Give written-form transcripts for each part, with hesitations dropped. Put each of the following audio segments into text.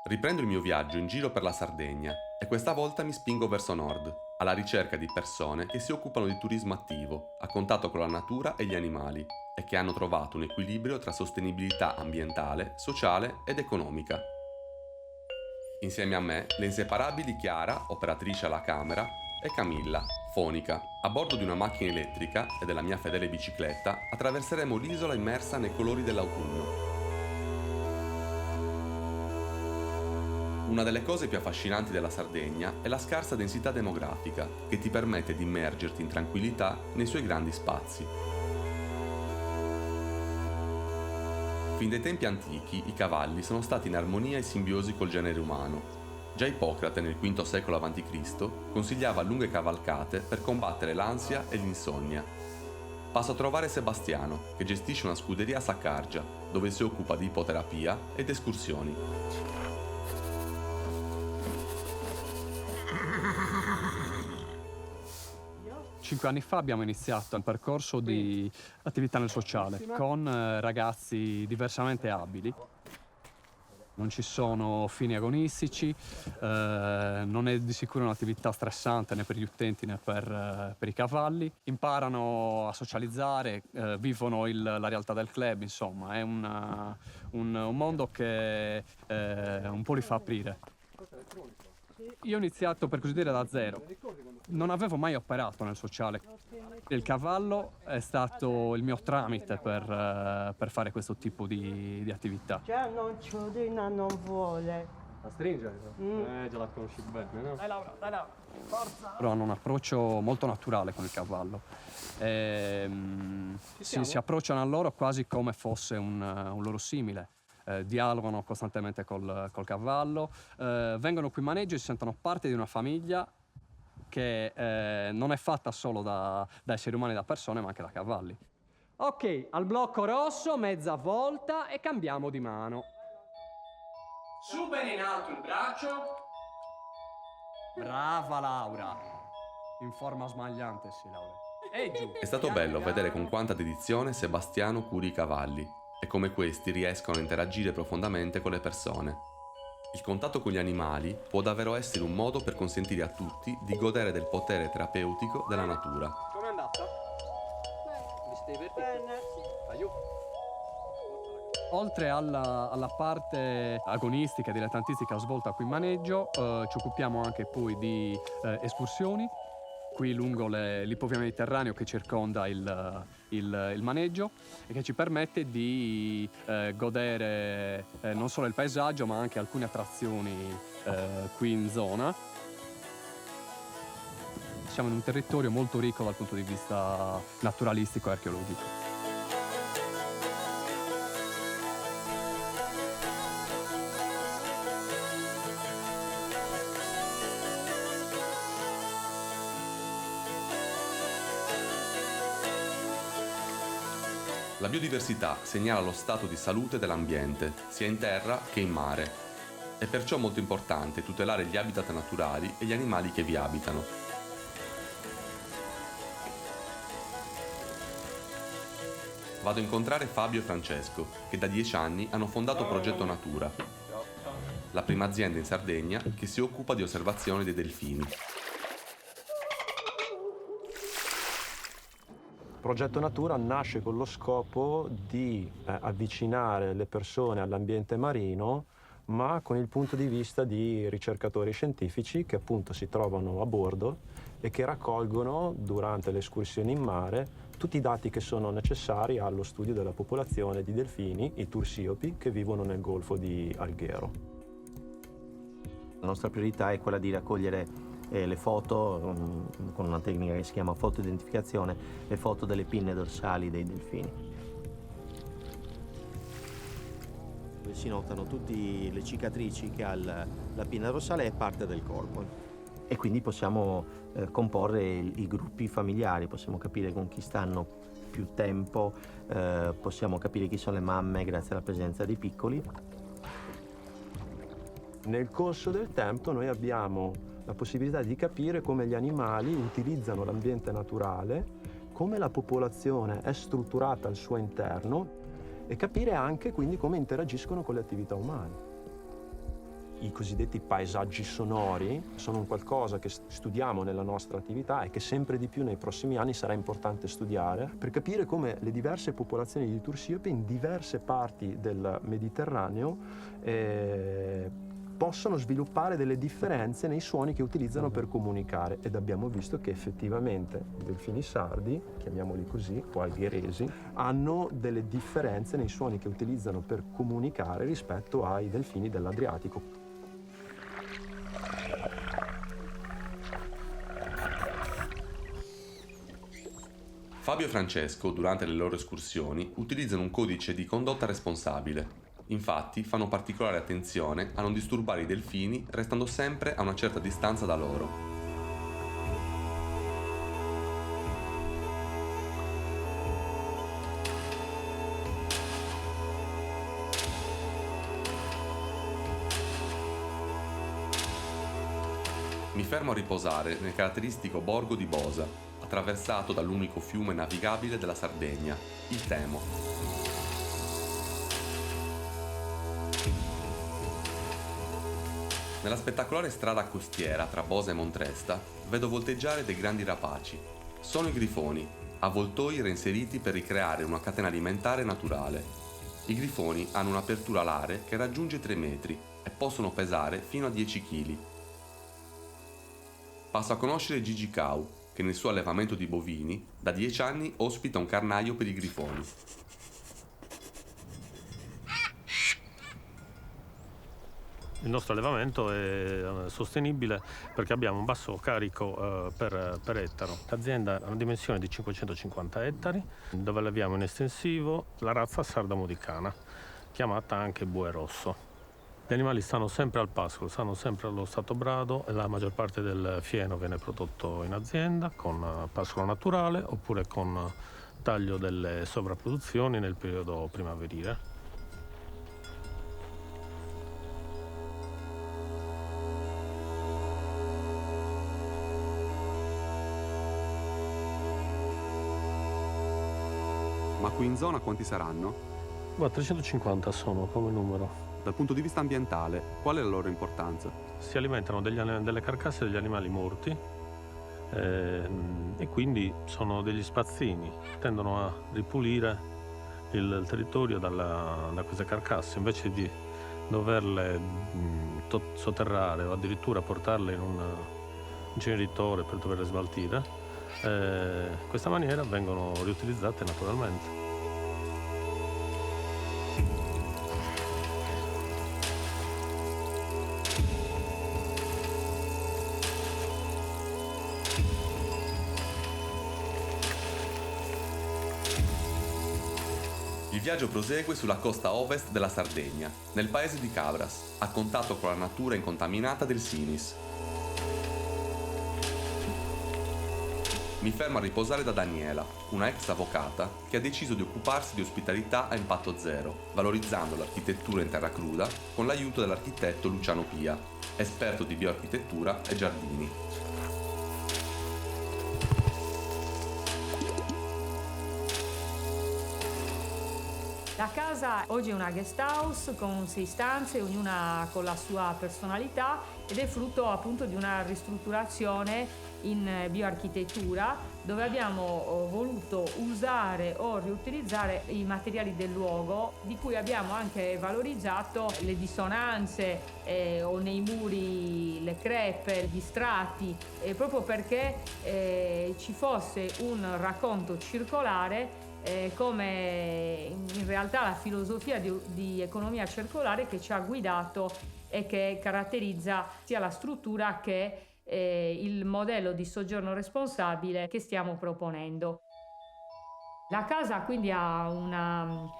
Riprendo il mio viaggio in giro per la Sardegna e questa volta mi spingo verso nord, alla ricerca di persone che si occupano di turismo attivo, a contatto con la natura e gli animali, e che hanno trovato un equilibrio tra sostenibilità ambientale, sociale ed economica. Insieme a me, le inseparabili Chiara, operatrice alla camera, e Camilla, fonica. A bordo di una macchina elettrica e della mia fedele bicicletta attraverseremo l'isola immersa nei colori dell'autunno. Una delle cose più affascinanti della Sardegna è la scarsa densità demografica, che ti permette di immergerti in tranquillità nei suoi grandi spazi. Fin dai tempi antichi i cavalli sono stati in armonia e simbiosi col genere umano. Già Ippocrate nel V secolo a.C. consigliava lunghe cavalcate per combattere l'ansia e l'insonnia. Passo a trovare Sebastiano, che gestisce una scuderia a Saccargia, dove si occupa di ipoterapia ed escursioni. 5 anni fa abbiamo iniziato un percorso di attività nel sociale con ragazzi diversamente abili. Non ci sono fini agonistici, non è di sicuro un'attività stressante né per gli utenti né per i cavalli. Imparano a socializzare, vivono la realtà del club, insomma, è un mondo che un po' li fa aprire. Io ho iniziato, per così dire, da zero. Non avevo mai operato nel sociale. Il cavallo è stato il mio tramite per fare questo tipo di attività. Già non Ciorina non vuole. La stringere? Già la conosci bene, no? Dai Laura, forza! Però hanno un approccio molto naturale con il cavallo. Si approcciano a loro quasi come fosse un loro simile. Dialogano costantemente col cavallo, vengono qui in maneggio e si sentono parte di una famiglia che non è fatta solo da esseri umani e da persone, ma anche da cavalli. Ok, al blocco rosso, mezza volta e cambiamo di mano. Su bene in alto il braccio. Brava Laura. In forma smagliante, sì, Laura. E giù. È stato bello vedere con quanta dedizione Sebastiano curi i cavalli e come questi riescono a interagire profondamente con le persone. Il contatto con gli animali può davvero essere un modo per consentire a tutti di godere del potere terapeutico della natura. Com'è andata? Vi stai divertendo? Bene. Aiuto. Oltre alla parte agonistica e dilettantistica svolta qui in maneggio, ci occupiamo anche poi di escursioni qui lungo l'ipovia Mediterraneo che circonda il maneggio e che ci permette di godere non solo il paesaggio ma anche alcune attrazioni qui in zona. Siamo in un territorio molto ricco dal punto di vista naturalistico e archeologico. La biodiversità segnala lo stato di salute dell'ambiente, sia in terra che in mare. È perciò molto importante tutelare gli habitat naturali e gli animali che vi abitano. Vado a incontrare Fabio e Francesco, che da 10 anni hanno fondato Progetto Natura, la prima azienda in Sardegna che si occupa di osservazione dei delfini. Progetto Natura nasce con lo scopo di avvicinare le persone all'ambiente marino, ma con il punto di vista di ricercatori scientifici che appunto si trovano a bordo e che raccolgono durante le escursioni in mare tutti i dati che sono necessari allo studio della popolazione di delfini, i tursiopi, che vivono nel golfo di Alghero. La nostra priorità è quella di raccogliere le foto con una tecnica che si chiama fotoidentificazione, le foto delle pinne dorsali dei delfini. Si notano tutte le cicatrici che ha la pinna dorsale e parte del corpo e quindi possiamo comporre i gruppi familiari, possiamo capire con chi stanno più tempo, possiamo capire chi sono le mamme grazie alla presenza dei piccoli. Nel corso del tempo noi abbiamo la possibilità di capire come gli animali utilizzano l'ambiente naturale, come la popolazione è strutturata al suo interno e capire anche quindi come interagiscono con le attività umane. I cosiddetti paesaggi sonori sono un qualcosa che studiamo nella nostra attività e che sempre di più nei prossimi anni sarà importante studiare per capire come le diverse popolazioni di tursiope in diverse parti del Mediterraneo possono sviluppare delle differenze nei suoni che utilizzano per comunicare, ed abbiamo visto che effettivamente i delfini sardi, chiamiamoli così, o algheresi, hanno delle differenze nei suoni che utilizzano per comunicare rispetto ai delfini dell'Adriatico. Fabio e Francesco, durante le loro escursioni, utilizzano un codice di condotta responsabile. Infatti, fanno particolare attenzione a non disturbare i delfini, restando sempre a una certa distanza da loro. Mi fermo a riposare nel caratteristico borgo di Bosa, attraversato dall'unico fiume navigabile della Sardegna, il Temo. Nella spettacolare strada costiera tra Bosa e Montresta vedo volteggiare dei grandi rapaci. Sono i grifoni, avvoltoi reinseriti per ricreare una catena alimentare naturale. I grifoni hanno un'apertura alare che raggiunge 3 metri e possono pesare fino a 10 kg. Passo a conoscere Gigi Cow, che nel suo allevamento di bovini da 10 anni ospita un carnaio per i grifoni. Il nostro allevamento è sostenibile perché abbiamo un basso carico per ettaro. L'azienda ha una dimensione di 550 ettari, dove alleviamo in estensivo la razza sarda modicana, chiamata anche bue rosso. Gli animali stanno sempre al pascolo, stanno sempre allo stato brado e la maggior parte del fieno viene prodotto in azienda con pascolo naturale oppure con taglio delle sovrapproduzioni nel periodo primaverile. Ma qui in zona quanti saranno? 350 sono come numero. Dal punto di vista ambientale, qual è la loro importanza? Si alimentano delle carcasse degli animali morti e quindi sono degli spazzini, tendono a ripulire il territorio da queste carcasse invece di doverle sotterrare o addirittura portarle in un inceneritore per doverle smaltire. In questa maniera vengono riutilizzate naturalmente. Il viaggio prosegue sulla costa ovest della Sardegna, nel paese di Cabras, a contatto con la natura incontaminata del Sinis. Mi fermo a riposare da Daniela, una ex avvocata che ha deciso di occuparsi di ospitalità a impatto zero, valorizzando l'architettura in terra cruda con l'aiuto dell'architetto Luciano Pia, esperto di bioarchitettura e giardini. La casa oggi è una guest house con 6 stanze, ognuna con la sua personalità, ed è frutto appunto di una ristrutturazione in bioarchitettura dove abbiamo voluto usare o riutilizzare i materiali del luogo, di cui abbiamo anche valorizzato le dissonanze o nei muri le crepe, gli strati, proprio perché ci fosse un racconto circolare, come in realtà la filosofia di economia circolare che ci ha guidato e che caratterizza sia la struttura che il modello di soggiorno responsabile che stiamo proponendo. La casa quindi ha una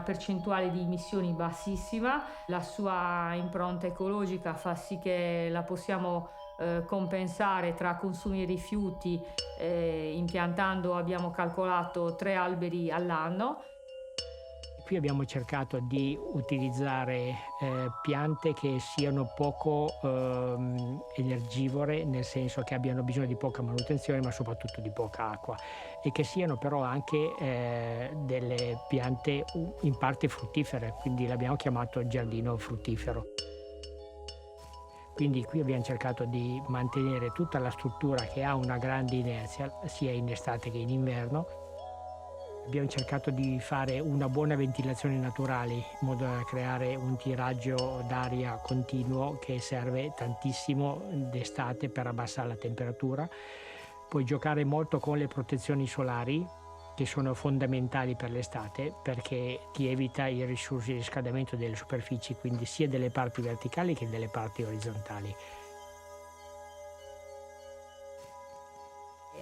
percentuale di emissioni bassissima, la sua impronta ecologica fa sì che la possiamo compensare tra consumi e rifiuti, impiantando, abbiamo calcolato, 3 alberi all'anno. Qui abbiamo cercato di utilizzare piante che siano poco energivore, nel senso che abbiano bisogno di poca manutenzione ma soprattutto di poca acqua, e che siano però anche delle piante in parte fruttifere, quindi l'abbiamo chiamato giardino fruttifero. Quindi qui abbiamo cercato di mantenere tutta la struttura che ha una grande inerzia, sia in estate che in inverno. Abbiamo cercato di fare una buona ventilazione naturale in modo da creare un tiraggio d'aria continuo che serve tantissimo d'estate per abbassare la temperatura. Puoi giocare molto con le protezioni solari, che sono fondamentali per l'estate perché ti evita il riscaldamento delle superfici, quindi sia delle parti verticali che delle parti orizzontali.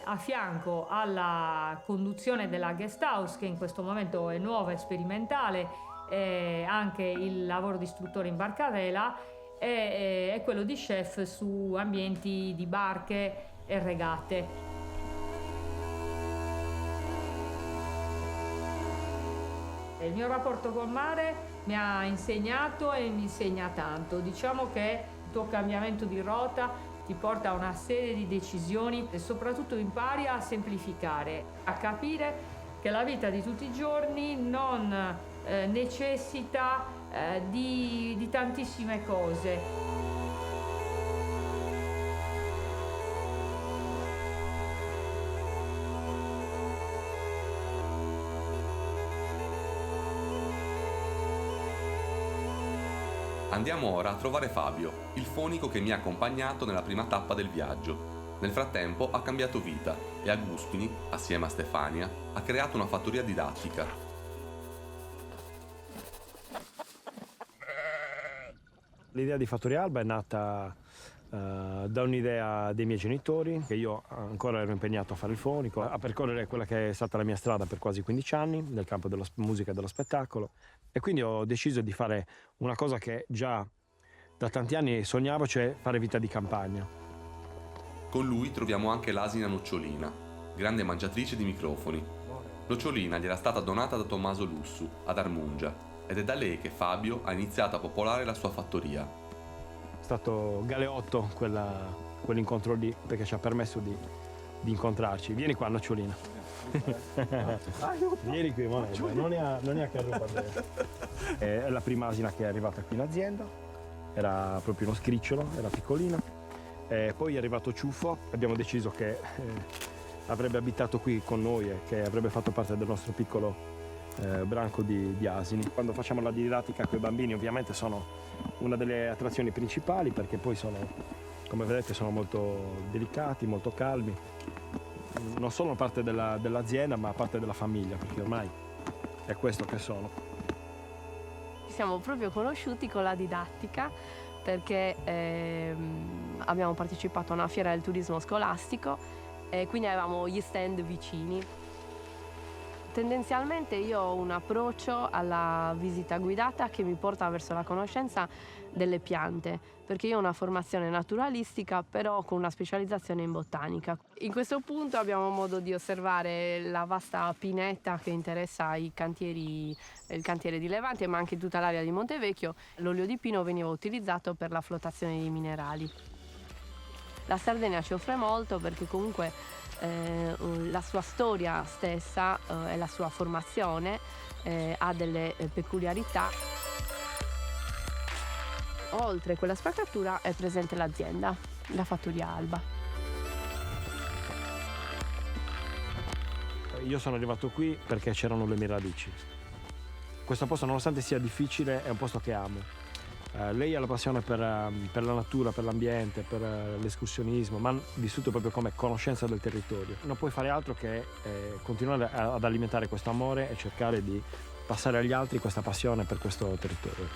A fianco alla conduzione della guest house, che in questo momento è nuova e sperimentale, anche il lavoro di istruttore in barcavela e quello di chef su ambienti di barche e regate. Il mio rapporto col mare mi ha insegnato e mi insegna tanto. Diciamo che il tuo cambiamento di rotta ti porta a una serie di decisioni e soprattutto impari a semplificare, a capire che la vita di tutti i giorni non necessita di tantissime cose. Andiamo ora a trovare Fabio, il fonico che mi ha accompagnato nella prima tappa del viaggio. Nel frattempo ha cambiato vita e a Guspini, assieme a Stefania, ha creato una fattoria didattica. L'idea di Fattoria Alba è nata da un'idea dei miei genitori, che io ancora ero impegnato a fare il fonico, a percorrere quella che è stata la mia strada per quasi 15 anni nel campo della musica e dello spettacolo, e quindi ho deciso di fare una cosa che già da tanti anni sognavo, cioè fare vita di campagna. Con lui troviamo anche l'asina Nocciolina, grande mangiatrice di microfoni. Nocciolina gli era stata donata da Tommaso Lussu ad Armungia ed è da lei che Fabio ha iniziato a popolare la sua fattoria. È stato galeotto quell'incontro lì, perché ci ha permesso di incontrarci. Vieni qua, Nocciolina. Vieni qui, non è che arriva bene. È la prima asina che è arrivata qui in azienda, era proprio uno scricciolo, era piccolina. Poi è arrivato Ciuffo, abbiamo deciso che avrebbe abitato qui con noi e che avrebbe fatto parte del nostro piccolo branco di asini. Quando facciamo la didattica con i bambini ovviamente sono una delle attrazioni principali, perché poi sono, come vedete, sono molto delicati, molto calmi, non solo parte dell'azienda ma parte della famiglia, perché ormai è questo che sono. Ci siamo proprio conosciuti con la didattica perché abbiamo partecipato a una fiera del turismo scolastico e quindi avevamo gli stand vicini. Tendenzialmente io ho un approccio alla visita guidata che mi porta verso la conoscenza delle piante, perché io ho una formazione naturalistica però con una specializzazione in botanica. In questo punto abbiamo modo di osservare la vasta pineta che interessa il cantiere di Levante, ma anche tutta l'area di Montevecchio. L'olio di pino veniva utilizzato per la flottazione dei minerali. La Sardegna ci offre molto perché comunque la sua storia stessa e la sua formazione ha delle peculiarità. Oltre quella spaccatura è presente l'azienda, la Fattoria Alba. Io sono arrivato qui perché c'erano le mie radici. Questo posto, nonostante sia difficile, è un posto che amo. Lei ha la passione per la natura, per l'ambiente, per l'escursionismo, ma vissuto proprio come conoscenza del territorio. Non puoi fare altro che continuare ad alimentare questo amore e cercare di passare agli altri questa passione per questo territorio.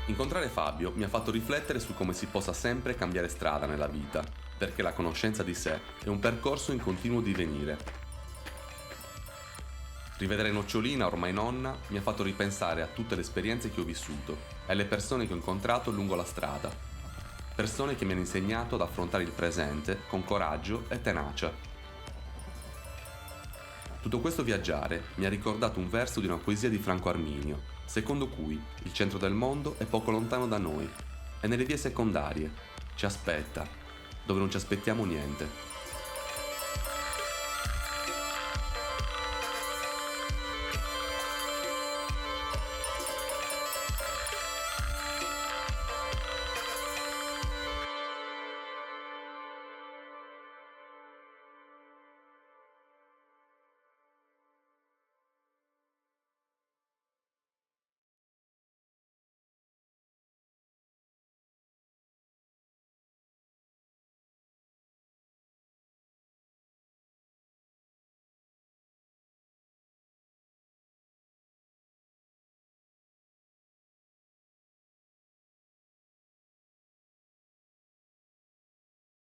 Incontrare Fabio mi ha fatto riflettere su come si possa sempre cambiare strada nella vita, perché la conoscenza di sé è un percorso in continuo divenire. Rivedere Nocciolina, ormai nonna, mi ha fatto ripensare a tutte le esperienze che ho vissuto e alle persone che ho incontrato lungo la strada. Persone che mi hanno insegnato ad affrontare il presente con coraggio e tenacia. Tutto questo viaggiare mi ha ricordato un verso di una poesia di Franco Arminio, secondo cui il centro del mondo è poco lontano da noi e nelle vie secondarie ci aspetta, dove non ci aspettiamo niente.